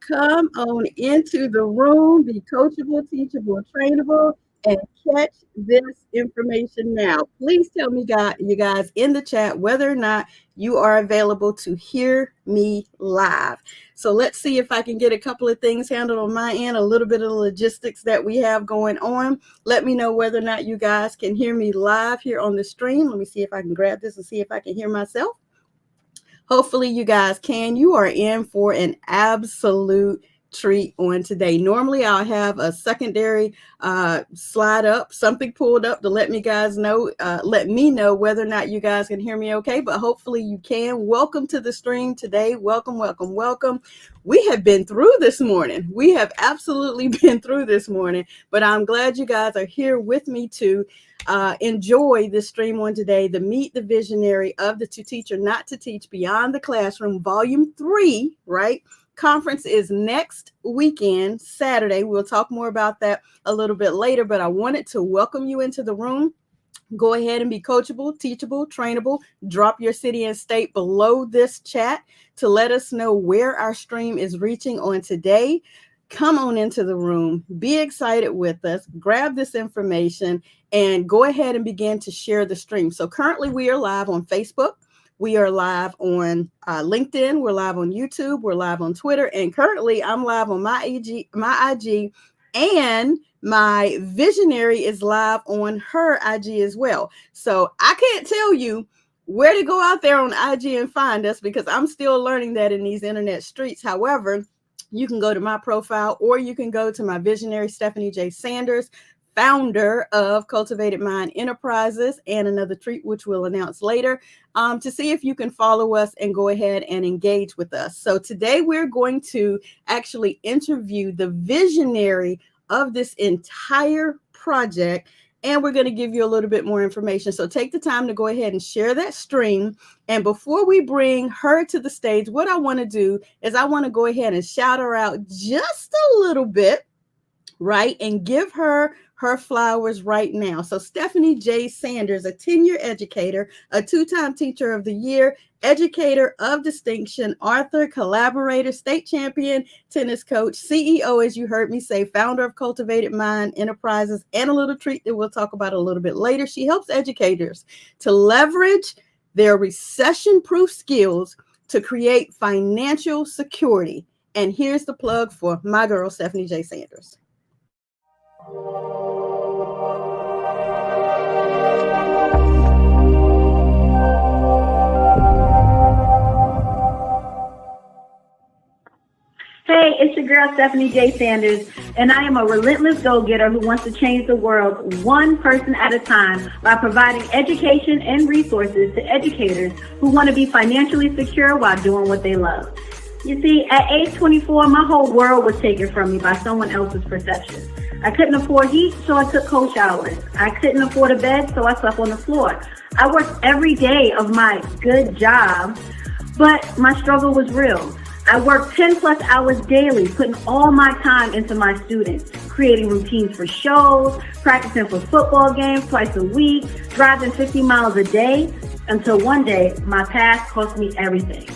Come on into the room, be coachable, teachable, trainable, and catch this information now. Please tell me, you guys in the chat whether or not you are available to hear me live. So let's see if I can get a couple of things handled on my end, a little bit of the logistics that we have going on. Let me know whether or not you guys can hear me live here on the stream. Let me see if I can grab this and see if I can hear myself. Hopefully you guys can. You are in for an absolute treat on today. Normally I'll have a secondary slide up, something pulled up to let me know whether or not you guys can hear me okay, but hopefully you can. Welcome to the stream today. Welcome, welcome, welcome. We have been through this morning. We have absolutely been through this morning, but I'm glad you guys are here with me to enjoy this stream on today, the Meet the Visionary of the To Teach or Not to Teach Beyond the Classroom, Volume 3, right? Conference is next weekend, Saturday. We'll talk more about that a little bit later, but I wanted to welcome you into the room. Go ahead and be coachable, teachable, trainable. Drop your city and state below this chat to let us know where our stream is reaching on today. Come on into the room, be excited with us, grab this information, and go ahead and begin to share the stream. So currently we are live on Facebook. We are live on LinkedIn. We're live on YouTube. We're live on Twitter. And currently I'm live on my IG, and my visionary is live on her IG as well. So I can't tell you where to go out there on IG and find us because I'm still learning that in these internet streets. However, you can go to my profile or you can go to my visionary, Stephanie J. Sanders, founder of Cultivated Minds Enterprises, and another treat, which we'll announce later, to see if you can follow us and go ahead and engage with us. So today we're going to actually interview the visionary of this entire project, and we're going to give you a little bit more information. So take the time to go ahead and share that stream. And before we bring her to the stage, what I want to do is I want to go ahead and shout her out just a little bit, right? And give her flowers right now. So Stephanie J. Sanders, a 10-year educator, a 2-time teacher of the year, educator of distinction, author, collaborator, state champion, tennis coach, CEO, as you heard me say, founder of Cultivated Minds Enterprises, and a little treat that we'll talk about a little bit later. She helps educators to leverage their recession-proof skills to create financial security. And here's the plug for my girl, Stephanie J. Sanders. Hey, it's your girl Stephanie J. Sanders, and I am a relentless go-getter who wants to change the world one person at a time by providing education and resources to educators who want to be financially secure while doing what they love. You see, at age 24, my whole world was taken from me by someone else's perception. I couldn't afford heat, so I took cold showers. I couldn't afford a bed, so I slept on the floor. I worked every day of my good job, but my struggle was real. I worked 10 plus hours daily, putting all my time into my students, creating routines for shows, practicing for football games twice a week, driving 50 miles a day, until one day my past cost me everything.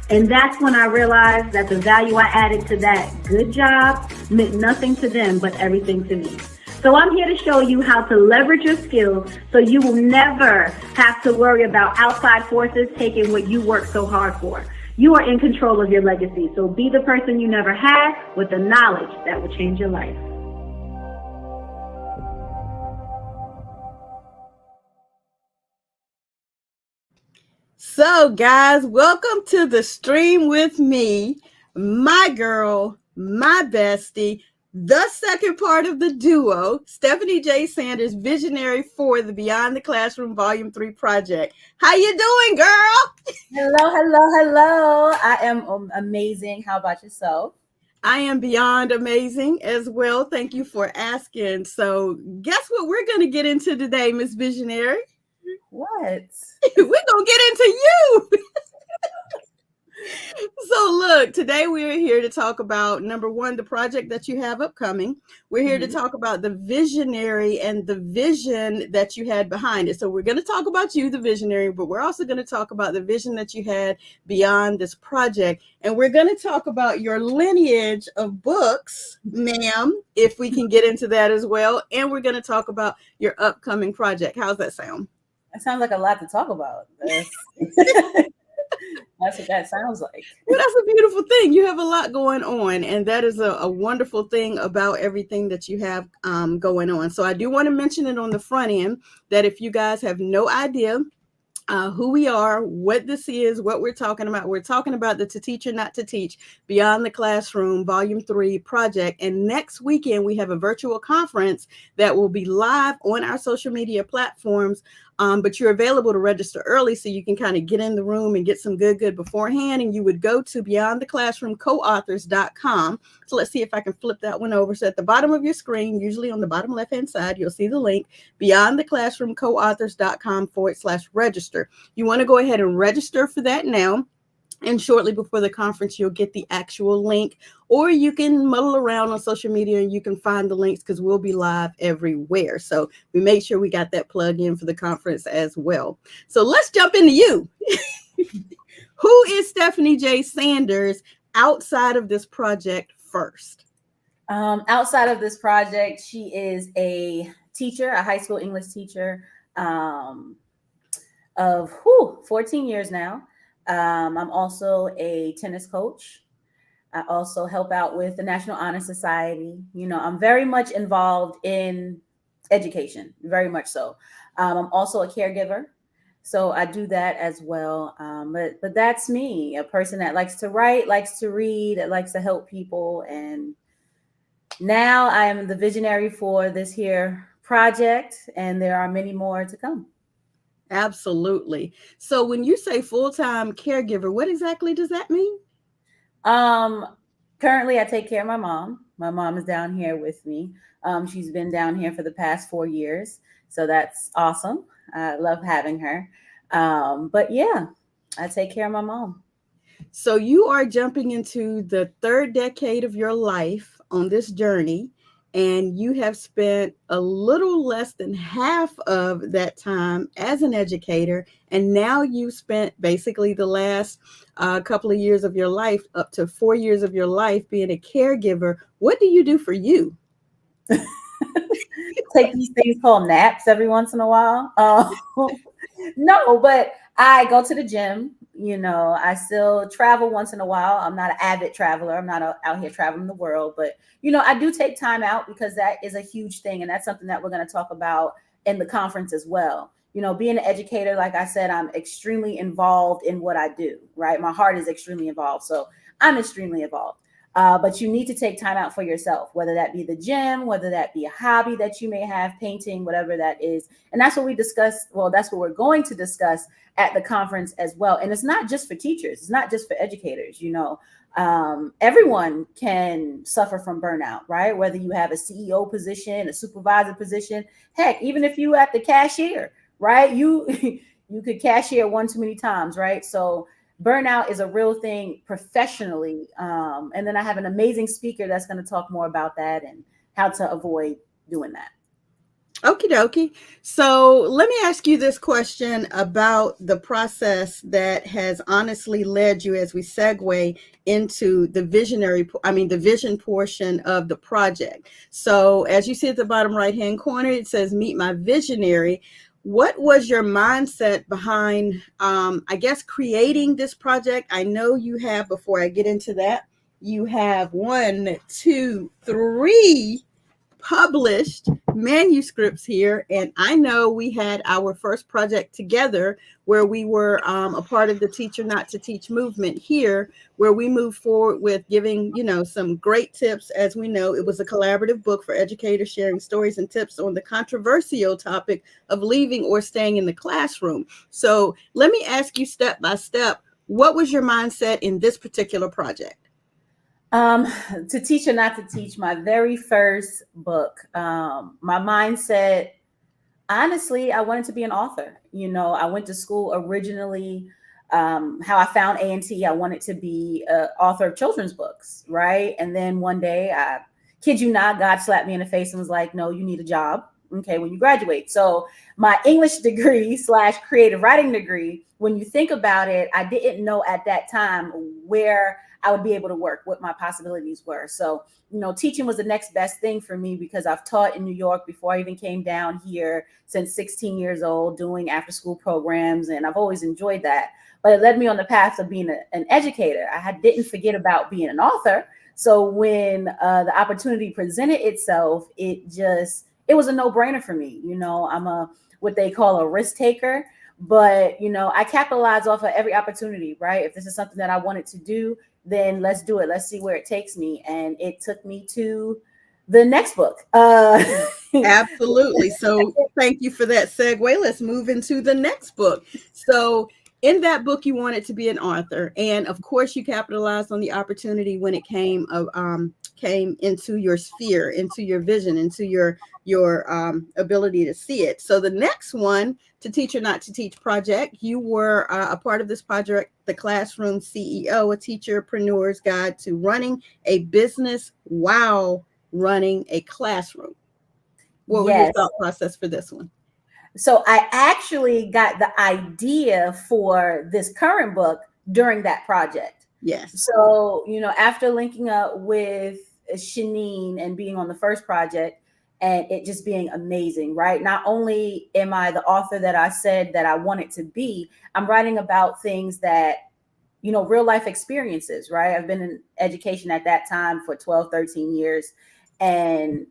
And that's when I realized that the value I added to that good job meant nothing to them, but everything to me. So I'm here to show you how to leverage your skills so you will never have to worry about outside forces taking what you worked so hard for. You are in control of your legacy, so be the person you never had with the knowledge that will change your life. So guys, welcome to the stream with me, my girl, my bestie, the second part of the duo, Stephanie J. Sanders, visionary for the Beyond the Classroom Volume 3 project. How you doing, girl? Hello. I am amazing. How about yourself? I am beyond amazing as well. Thank you for asking. So guess what we're going to get into today, Miss Visionary? What? We're going to get into you. So look, today we're here to talk about number one, the project that you have upcoming. We're here to talk about the visionary and the vision that you had behind it. So we're going to talk about you, the visionary, but we're also going to talk about the vision that you had beyond this project. And we're going to talk about your lineage of books, ma'am, if we can get into that as well. And we're going to talk about your upcoming project. How's that sound? That sounds like a lot to talk about. That's what that sounds like. Well, that's a beautiful thing. You have a lot going on, and that is a wonderful thing about everything that you have going on. So I do want to mention it on the front end that if you guys have no idea who we are, what this is, what we're talking about the To Teach or Not to Teach Beyond the Classroom Volume 3 project. And next weekend, we have a virtual conference that will be live on our social media platforms. But you're available to register early so you can kind of get in the room and get some good beforehand. And you would go to beyondtheclassroomcoauthors.com. So let's see if I can flip that one over. So at the bottom of your screen, usually on the bottom left-hand side, you'll see the link, beyondtheclassroomcoauthors.com/register. You want to go ahead and register for that now. And shortly before the conference, you'll get the actual link, or you can muddle around on social media and you can find the links because we'll be live everywhere. So we made sure we got that plug in for the conference as well. So let's jump into you. Who is Stephanie J. Sanders outside of this project first? Outside of this project, she is a teacher, a high school English teacher of 14 years now. I'm also a tennis coach. I also help out with the National Honor Society. You know, I'm very much involved in education, very much so. I'm also a caregiver, so I do that as well. But that's me, a person that likes to write, likes to read, that likes to help people. And now I am the visionary for this here project, and there are many more to come. Absolutely. So when you say full-time caregiver, what exactly does that mean? Currently I take care of my mom. My mom is down here with me. She's been down here for the past 4 years. So that's awesome. I love having her. But yeah, I take care of my mom. So you are jumping into the third decade of your life on this journey. And you have spent a little less than half of that time as an educator. And now you've spent basically the last couple of years of your life, up to 4 years of your life, being a caregiver. What do you do for you? Take these things called naps every once in a while. No, but I go to the gym. You know, I still travel once in a while. I'm not an avid traveler. I'm not out here traveling the world, but you know, I do take time out because that is a huge thing. And that's something that we're going to talk about in the conference as well. You know, being an educator, like I said, I'm extremely involved in what I do, right? My heart is extremely involved. So I'm extremely involved. But you need to take time out for yourself, whether that be the gym, whether that be a hobby that you may have, painting, whatever that is. And that's what we discuss. Well, that's what we're going to discuss at the conference as well. And it's not just for teachers. It's not just for educators. You know, everyone can suffer from burnout, right? Whether you have a CEO position, a supervisor position, heck, even if you at the cashier, right? You could cashier one too many times, right? So burnout is a real thing professionally. And then I have an amazing speaker that's going to talk more about that and how to avoid doing that. Okie dokie. So let me ask you this question about the process that has honestly led you as we segue into the the vision portion of the project. So as you see at the bottom right-hand corner, it says, meet my visionary. What was your mindset behind, creating this project? I know you have, before I get into that, you have 3 published manuscripts here. And I know we had our first project together where we were a part of the Teach or Not to Teach movement here, where we moved forward with giving, some great tips. As we know, it was a collaborative book for educators sharing stories and tips on the controversial topic of leaving or staying in the classroom. So let me ask you step by step, what was your mindset in this particular project? To Teach or Not to Teach, my very first book, my mindset, honestly, I wanted to be an author. I went to school originally how I found A&T. I wanted to be an author of children's books, right? And then one day, I kid you not, God slapped me in the face and was like, no, you need a job, okay, when you graduate. So my English degree / creative writing degree, when you think about it, I didn't know at that time where I would be able to work, what my possibilities were. So, teaching was the next best thing for me because I've taught in New York before I even came down here since 16 years old, doing after school programs. And I've always enjoyed that. But it led me on the path of being an educator. didn't forget about being an author. So when the opportunity presented itself, it was a no-brainer for me. I'm what they call a risk taker, but I capitalize off of every opportunity, right? If this is something that I wanted to do, then let's do it. Let's see where it takes me. And it took me to the next book. Absolutely. So thank you for that segue. Let's move into the next book. So in that book, you wanted to be an author, and of course, you capitalized on the opportunity when it came into your sphere, into your vision, into your ability to see it. So the next one, To Teach or Not to Teach project, you were a part of this project, the Classroom CEO, a teacherpreneur's guide to running a business while running a classroom. What was your thought process for this one? So I actually got the idea for this current book during that project. Yes. So, after linking up with Shanine and being on the first project and it just being amazing, right? Not only am I the author that I said that I wanted to be, I'm writing about things that, real life experiences, right? I've been in education at that time for 12, 13 years. And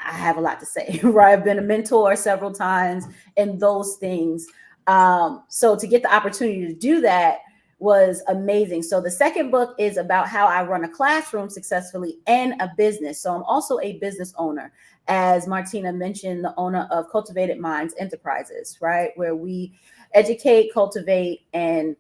I have a lot to say, right? I've been a mentor several times and those things. So to get the opportunity to do that was amazing. So the second book is about how I run a classroom successfully and a business. So I'm also a business owner, as Martina mentioned, the owner of Cultivated Minds Enterprises, right? Where we educate, cultivate, and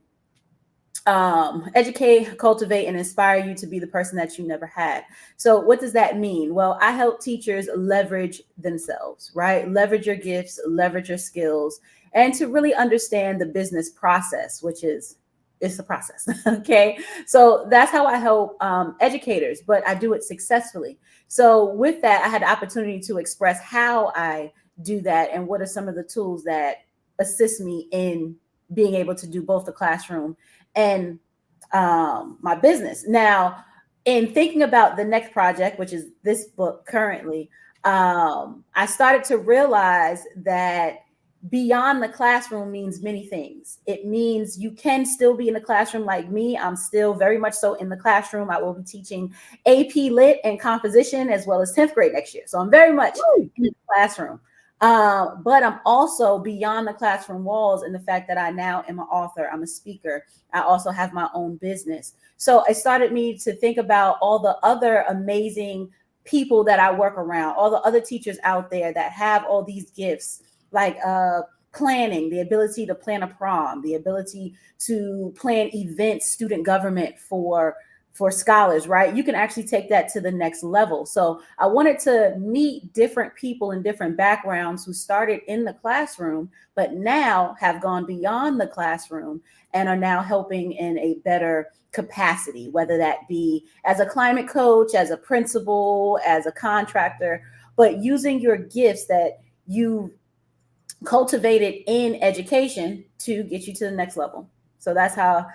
cultivate, and inspire you to be the person that you never had. So what does that mean? Well, I help teachers leverage themselves, right? Leverage your gifts, leverage your skills, and to really understand the business process, which is it's a process. Okay. So that's how I help educators, but I do it successfully. So with that, I had the opportunity to express how I do that and what are some of the tools that assist me in being able to do both the classroom and my business. Now, in thinking about the next project, which is this book currently, I started to realize that beyond the classroom means many things. It means you can still be in the classroom like me. I'm still very much so in the classroom. I will be teaching AP Lit and composition as well as 10th grade next year. So I'm very much in the classroom. But I'm also beyond the classroom walls in the fact that I now am an author. I'm a speaker. I also have my own business. So it started me to think about all the other amazing people that I work around, all the other teachers out there that have all these gifts, like planning, the ability to plan a prom, the ability to plan events, student government for scholars, right? You can actually take that to the next level. So I wanted to meet different people in different backgrounds who started in the classroom, but now have gone beyond the classroom and are now helping in a better capacity, whether that be as a climate coach, as a principal, as a contractor, but using your gifts that you cultivated in education to get you to the next level. So that's how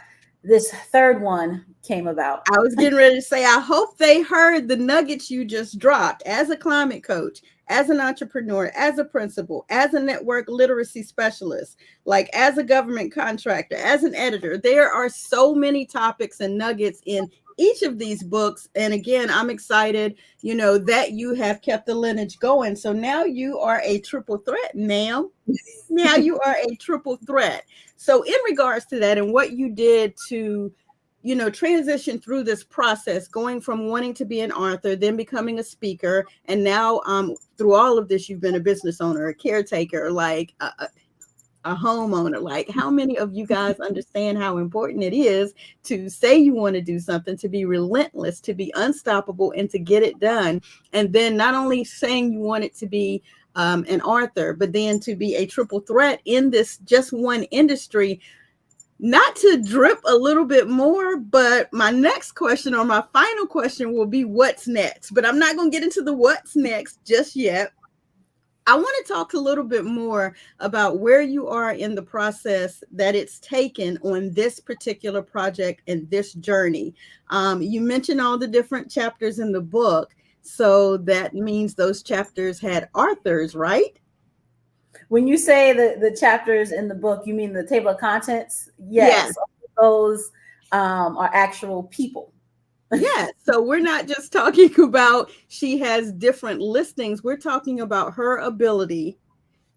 this third one came about. I was getting ready to say, I hope they heard the nuggets you just dropped as a climate coach, as an entrepreneur, as a principal, as a network literacy specialist, like as a government contractor, as an editor. There are so many topics and nuggets in each of these books. And again, I'm excited, that you have kept the lineage going. So now you are a triple threat, ma'am. Now you are a triple threat. So in regards to that and what you did to, transition through this process, going from wanting to be an author, then becoming a speaker, and now through all of this, you've been a business owner, a caretaker, like a homeowner. Like, how many of you guys understand how important it is to say you want to do something, to be relentless, to be unstoppable, and to get it done? And then not only saying you want it to be an author, but then to be a triple threat in this just one industry. not to drip a little bit more, but my next question or my final question will be what's next. But I'm not going to get into the what's next just yet. I want to talk a little bit more about where you are in the process that it's taken on this particular project and this journey. You mentioned all the different chapters in the book. So that means those chapters had authors, right? When you say the chapters in the book, you mean the table of contents? Yes. Yes, those are actual people. Yeah, so we're not just talking about she has different listings. We're talking about her ability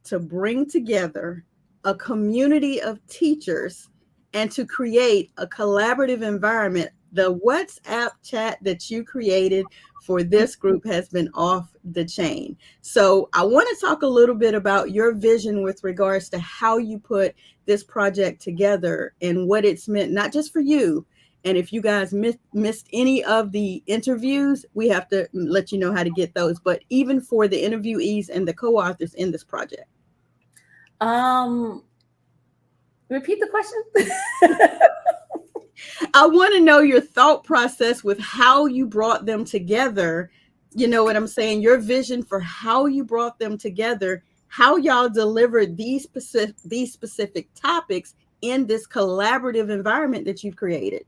to bring together a community of teachers and to create a collaborative environment. The WhatsApp chat that you created for this group has been off the chain. So I want to talk a little bit about your vision with regards to how you put this project together and what it's meant, not just for you. And if you guys missed any of the interviews, we have to let you know how to get those. But even for the interviewees and the co-authors in this project. Repeat the question. I want to know your thought process with how you brought them together. You know what I'm saying? Your vision for how you brought them together, how y'all delivered these specific topics in this collaborative environment that you've created.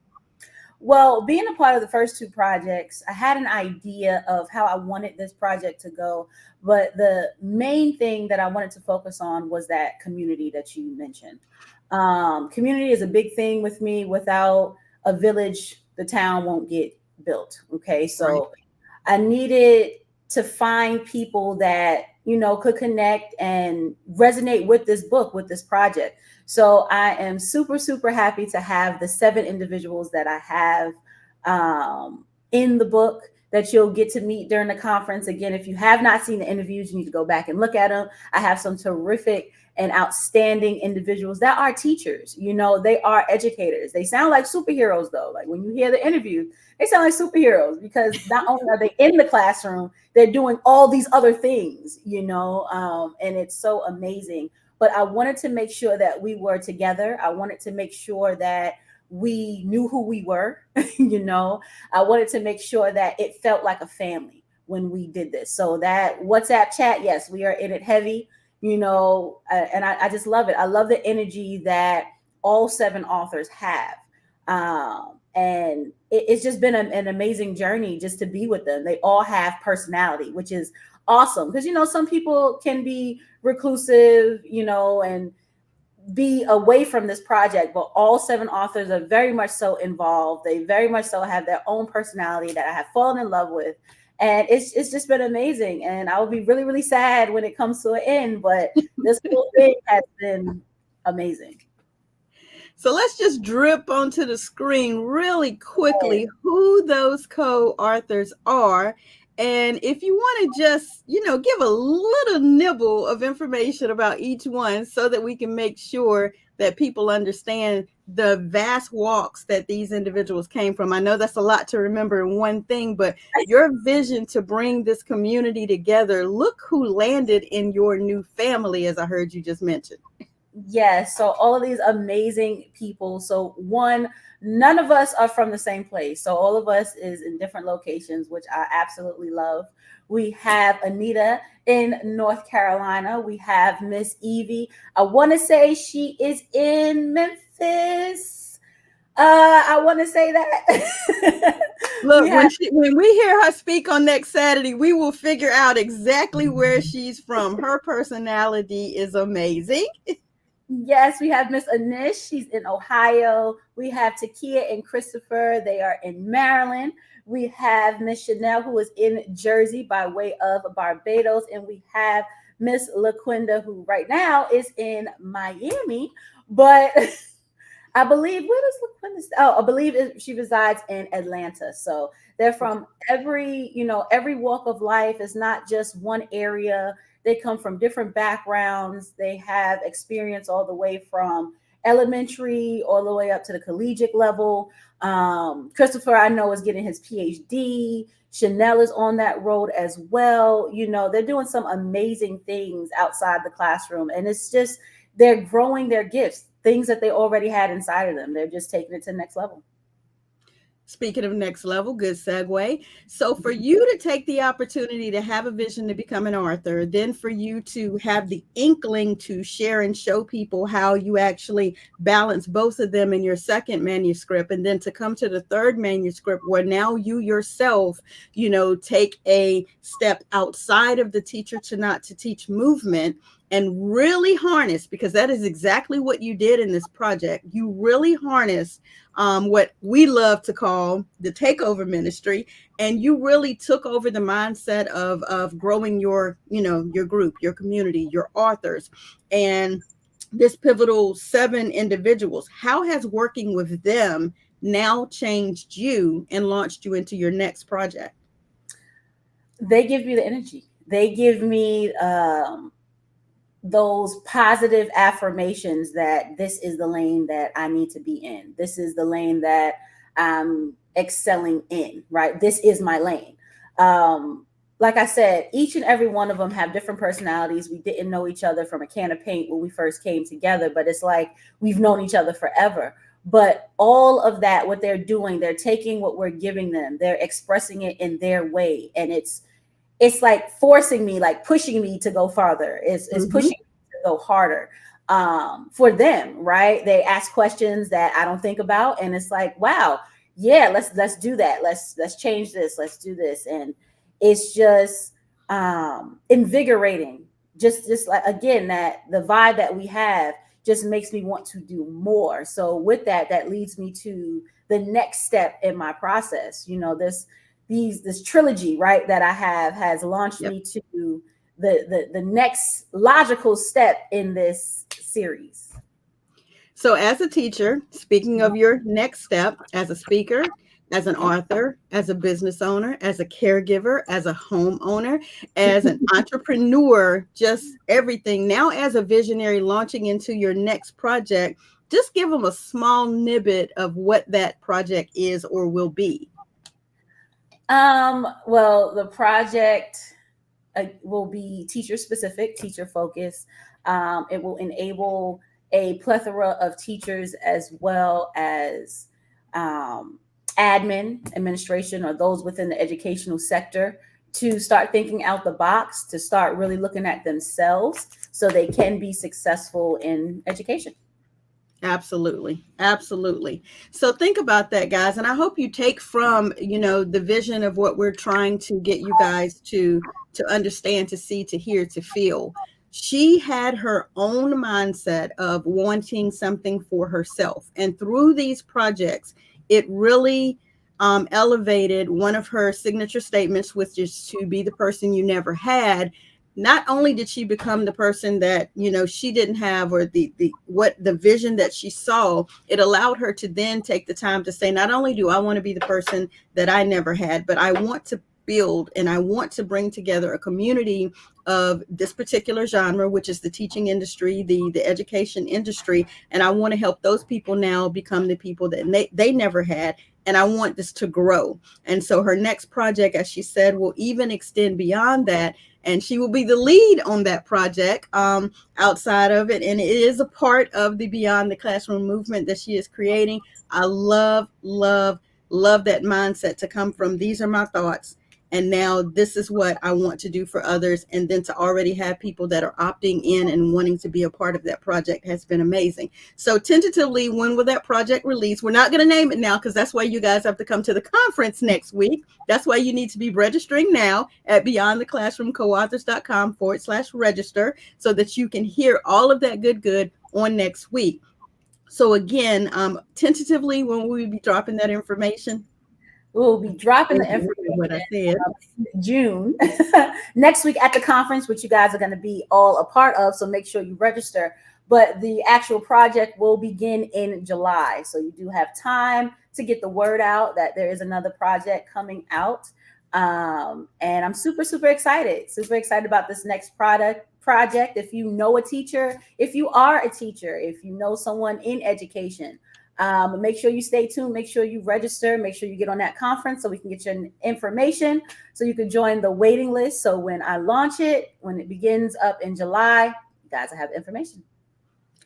Well, being a part of the first two projects, I had an idea of how I wanted this project to go. But the main thing that I wanted to focus on was that community that you mentioned. Community is a big thing with me. Without a village, the town won't get built. Okay. So Right. I needed to find people that, could connect and resonate with this book, with this project. So I am super, super happy to have the 7 individuals that I have in the book that you'll get to meet during the conference. Again, if you have not seen the interviews, you need to go back and look at them. I have some terrific and outstanding individuals that are teachers. They are educators. They sound like superheroes, though. Like when you hear the interview, they sound like superheroes because not only are they in the classroom, they're doing all these other things, and it's so amazing. But I wanted to make sure that we were together. I wanted to make sure that we knew who we were. I wanted to make sure that it felt like a family when we did this. So that WhatsApp chat, yes, we are in it heavy, and I just love it. I love the energy that all 7 authors have. And it's just been an amazing journey just to be with them. They all have personality, which is awesome. Because, some people can be reclusive, and be away from this project, but all 7 authors are very much so involved. They very much so have their own personality that I have fallen in love with. And it's just been amazing. And I will be really, really sad when it comes to an end, but this whole thing has been amazing. So let's just drip onto the screen really quickly who those co-authors are. And if you want to just, give a little nibble of information about each one so that we can make sure that people understand the vast walks that these individuals came from. I know that's a lot to remember in one thing, but your vision to bring this community together, look who landed in your new family, as I heard you just mention. Yes. So all of these amazing people. So none of us are from the same place. So all of us is in different locations, which I absolutely love. We have Anita in North Carolina. We have Miss Evie. I want to say she is in Memphis. I want to say that. Look, when we hear her speak on next Saturday, we will figure out exactly where she's from. Her personality is amazing. Yes, we have Miss Anish. She's in Ohio. We have Takia and Christopher. They are in Maryland. We have Miss Chanel, who is in Jersey by way of Barbados. And we have Miss LaQuinda, who right now is in Miami. But I believe, where does LaQuinda stay? Oh, I believe she resides in Atlanta. So they're from every walk of life. It's not just one area. They come from different backgrounds. They have experience all the way from elementary all the way up to the collegiate level. Christopher, I know, is getting his PhD. Chanel is on that road as well. They're doing some amazing things outside the classroom. And it's just, they're growing their gifts. things that they already had inside of them. They're just taking it to the next level. Speaking of next level, good segue. So for you to take the opportunity to have a vision to become an author, then for you to have the inkling to share and show people how you actually balance both of them in your second manuscript, and then to come to the third manuscript where now you yourself, take a step outside of the teacher to not to teach movement and really harness, because that is exactly what you did in this project. You really harnessed what we love to call the takeover ministry, and you really took over the mindset of growing your group, your community, your authors, and this pivotal 7 individuals. How has working with them now changed you and launched you into your next project? They give me the energy. They give me those positive affirmations that this is the lane that I need to be in. This is the lane that I'm excelling in, right? This is my lane. Like I said, each and every one of them have different personalities. We didn't know each other from a can of paint when we first came together, but it's like we've known each other forever. But all of that, what they're doing, they're taking what we're giving them, they're expressing it in their way. And it's like forcing me, like pushing me to go farther. It's pushing me to go harder for them, right? They ask questions that I don't think about, and it's like, wow, yeah, let's do that. Let's change this. Let's do this, and it's just invigorating. Just like, again, that the vibe that we have just makes me want to do more. So with that leads me to the next step in my process. This trilogy, right, that I have has launched me to the next logical step in this series. So as a teacher, speaking of your next step, as a speaker, as an author, as a business owner, as a caregiver, as a homeowner, as an entrepreneur, just everything. Now as a visionary launching into your next project, just give them a small snippet of what that project is or will be. Well, the project will be teacher specific, teacher focused. It will enable a plethora of teachers as well as administration, or those within the educational sector, to start thinking out the box, to start really looking at themselves so they can be successful in education. Absolutely. Absolutely. So think about that, guys. And I hope you take from, the vision of what we're trying to get you guys to understand, to see, to hear, to feel. She had her own mindset of wanting something for herself. And through these projects, it really elevated one of her signature statements, which is to be the person you never had. Not only did she become the person that, she didn't have, or the vision that she saw, it allowed her to then take the time to say, not only do I want to be the person that I never had, but I want to build and I want to bring together a community of this particular genre, which is the teaching industry, the education industry. And I want to help those people now become the people that they never had. And I want this to grow. And so her next project, as she said, will even extend beyond that. And she will be the lead on that project outside of it. And it is a part of the Beyond the Classroom movement that she is creating. I love that mindset to come from, these are my thoughts, and now this is what I want to do for others. And then to already have people that are opting in and wanting to be a part of that project has been amazing. So tentatively, when will that project release? We're not going to name it now, because that's why you guys have to come to the conference next week. That's why you need to be registering now at beyondtheclassroomcoauthors.com/register, so that you can hear all of that good on next week. So again, tentatively, when will we be dropping that information? We'll be dropping the information what I said. June next week at the conference, which you guys are going to be all a part of. So make sure you register. But the actual project will begin in July. So you do have time to get the word out that there is another project coming out. And I'm super excited. Super excited about this next project. If you know a teacher, if you are a teacher, if you know someone in education, make sure you stay tuned. Make sure you register. Make sure you get on that conference so we can get your information, so you can join the waiting list. So when I launch it, when it begins up in July, you guys will have information.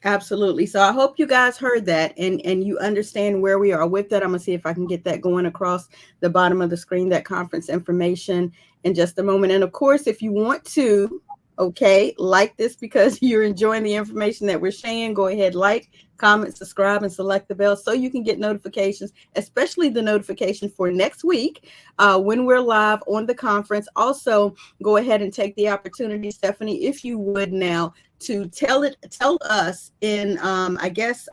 Absolutely. So I hope you guys heard that and you understand where we are with that. I'm gonna see if I can get that going across the bottom of the screen, that conference information in just a moment. And of course, if you want to, okay, like this because you're enjoying the information that we're sharing, go ahead, like, comment, subscribe, and select the bell so you can get notifications, especially the notification for next week when we're live on the conference. Also, go ahead and take the opportunity, Stephanie, if you would now, to tell us in I guess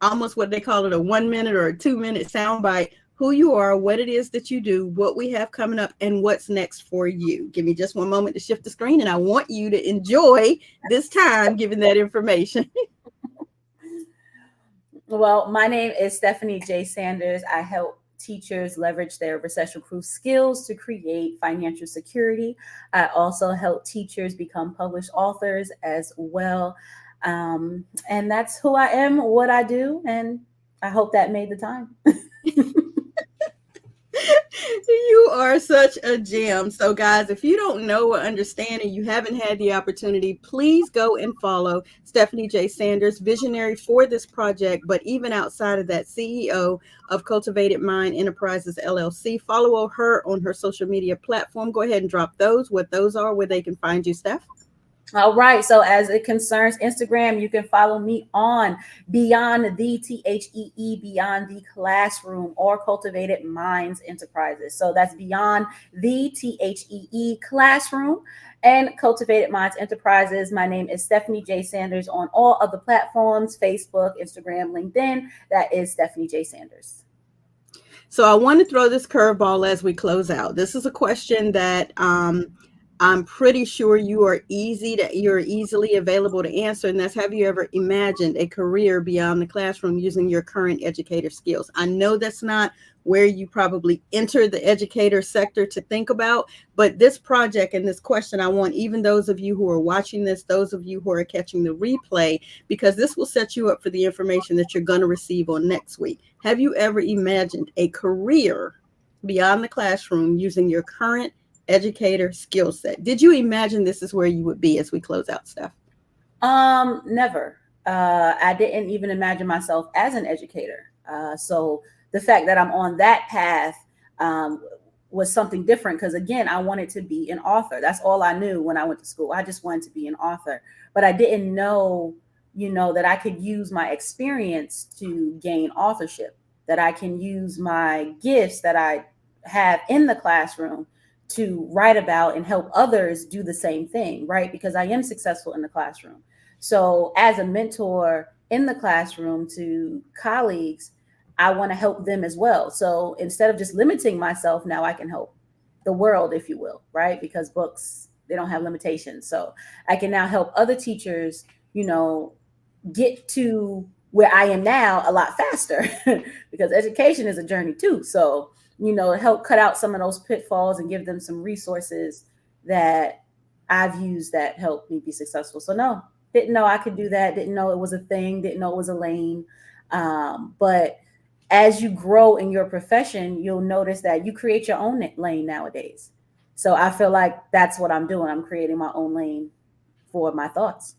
almost what they call it, a 1 minute or a 2 minute soundbite, who you are, what it is that you do, what we have coming up, and what's next for you. Give me just one moment to shift the screen, and I want you to enjoy this time giving that information. Well, my name is Stephanie J. Sanders. I help teachers leverage their recession-proof skills to create financial security. I also help teachers become published authors as well. And that's who I am, what I do, and I hope that made the time. You are such a gem. So, guys, if you don't know or understand and you haven't had the opportunity, please go and follow Stephanie J. Sanders, visionary for this project, but even outside of that, CEO of Cultivated Mind Enterprises, LLC. Follow her on her social media platform. Go ahead and drop those, what those are, where they can find you, Steph. All right. So as it concerns Instagram, you can follow me on Beyond the THEE, Beyond the Classroom, or Cultivated Minds Enterprises. So that's Beyond the THEE Classroom and Cultivated Minds Enterprises. My name is Stephanie J. Sanders on all of the platforms, Facebook, Instagram, LinkedIn. That is Stephanie J. Sanders. So I want to throw this curveball as we close out. This is a question that I'm pretty sure you're easily available to answer, and that's, have you ever imagined a career beyond the classroom using your current educator skills? I know that's not where you probably enter the educator sector to think about, but this project and this question, I want even those of you who are watching this, those of you who are catching the replay, because this will set you up for the information that you're going to receive on next week. Have you ever imagined a career beyond the classroom using your current educator skill set? Did you imagine this is where you would be as we close out, Steph? Never. I didn't even imagine myself as an educator. So the fact that I'm on that path was something different, because again, I wanted to be an author. That's all I knew when I went to school. I just wanted to be an author, but I didn't know, that I could use my experience to gain authorship, that I can use my gifts that I have in the classroom to write about and help others do the same thing, right? Because I am successful in the classroom. So as a mentor in the classroom to colleagues, I want to help them as well. So instead of just limiting myself, now I can help the world, if you will, right? Because books, they don't have limitations. So I can now help other teachers, get to where I am now a lot faster because education is a journey too. So, help cut out some of those pitfalls and give them some resources that I've used that helped me be successful. So no, didn't know I could do that. Didn't know it was a thing. Didn't know it was a lane. But as you grow in your profession, you'll notice that you create your own lane nowadays. So I feel like that's what I'm doing. I'm creating my own lane for my thoughts.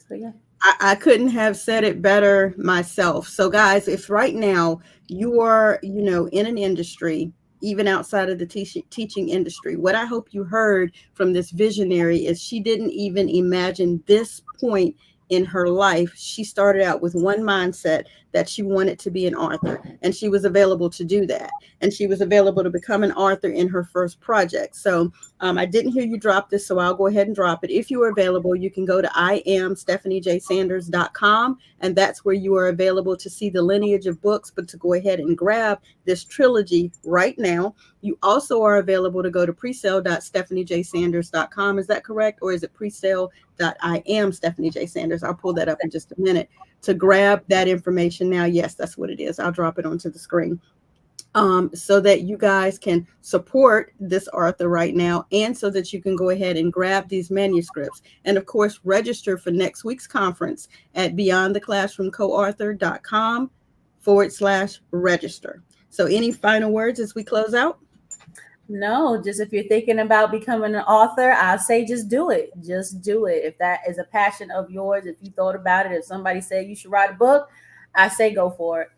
So yeah. I couldn't have said it better myself. So guys, if right now you are, in an industry, even outside of the teaching industry, what I hope you heard from this visionary is she didn't even imagine this point in her life. She started out with one mindset, that she wanted to be an author, and she was available to do that. And she was available to become an author in her first project. So I didn't hear you drop this, so I'll go ahead and drop it. If you are available, you can go to IamStephanieJSanders.com, and that's where you are available to see the lineage of books, but to go ahead and grab this trilogy right now. You also are available to go to presale.stephaniejsanders.com. Is that correct? Or is it presale.IamStephanieJSanders? I'll pull that up in just a minute to grab that information now. Yes, that's what it is. I'll drop it onto the screen. So that you guys can support this author right now, and so that you can go ahead and grab these manuscripts. And of course, register for next week's conference at beyondtheclassroomcoauthor.com/register. So any final words as we close out? No, just if you're thinking about becoming an author, I'll say just do it. Just do it. If that is a passion of yours, if you thought about it, if somebody said you should write a book, I say go for it.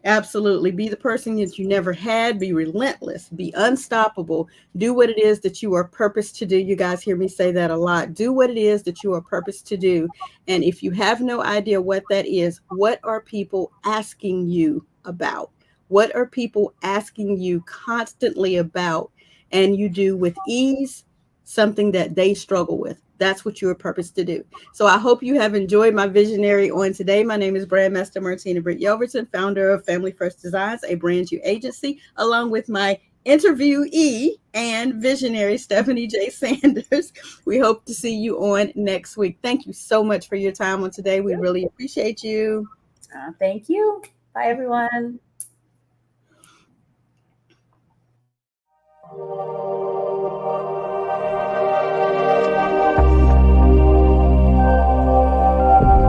Absolutely. Be the person that you never had. Be relentless. Be unstoppable. Do what it is that you are purposed to do. You guys hear me say that a lot. Do what it is that you are purposed to do. And if you have no idea what that is, what are people asking you about? What are people asking you constantly about? And you do with ease something that they struggle with. That's what you are purposed to do. So I hope you have enjoyed my visionary on today. My name is Brandmaster Martina Britt Yelverton, founder of Family First Designs, a brand new agency, along with my interviewee and visionary Stephanie J. Sanders. We hope to see you on next week. Thank you so much for your time on today. We really appreciate you. Thank you. Bye, everyone.